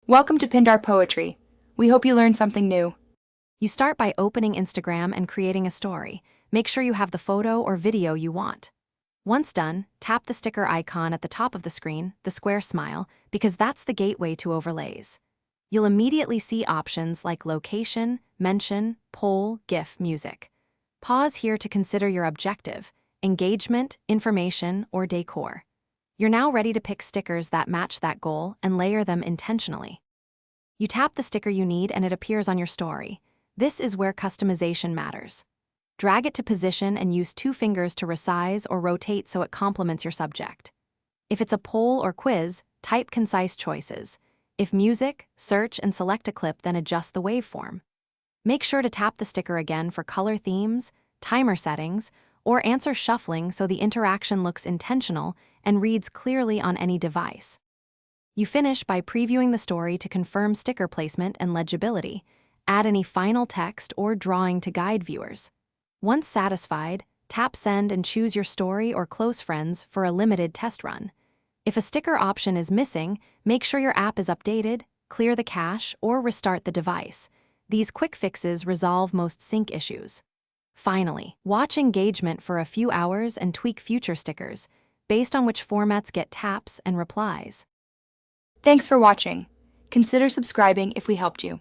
Welcome to Pindar Poetry. We hope you learned something new. You start by opening Instagram and creating a story. Make sure you have the photo or video you want. Once done, tap the sticker icon at the top of the screen, the square smile, because that's the gateway to overlays. You'll immediately see options like location, mention, poll, GIF, music. Pause here to consider your objective: engagement, information, or decor. You're now ready to pick stickers that match that goal and layer them intentionally. You tap the sticker you need and it appears on your story. This is where customization matters. Drag it to position and use 2 fingers to resize or rotate so it complements your subject. If it's a poll or quiz, type concise choices. If music, search and select a clip, then adjust the waveform. Make sure to tap the sticker again for color themes, timer settings, or answer shuffling so the interaction looks intentional and reads clearly on any device. You finish by previewing the story to confirm sticker placement and legibility. Add any final text or drawing to guide viewers. Once satisfied, tap send and choose your story or close friends for a limited test run. If a sticker option is missing, make sure your app is updated, clear the cache, or restart the device. These quick fixes resolve most sync issues. Finally, watch engagement for a few hours and tweak future stickers, based on which formats get taps and replies. Thanks for watching. Consider subscribing if we helped you.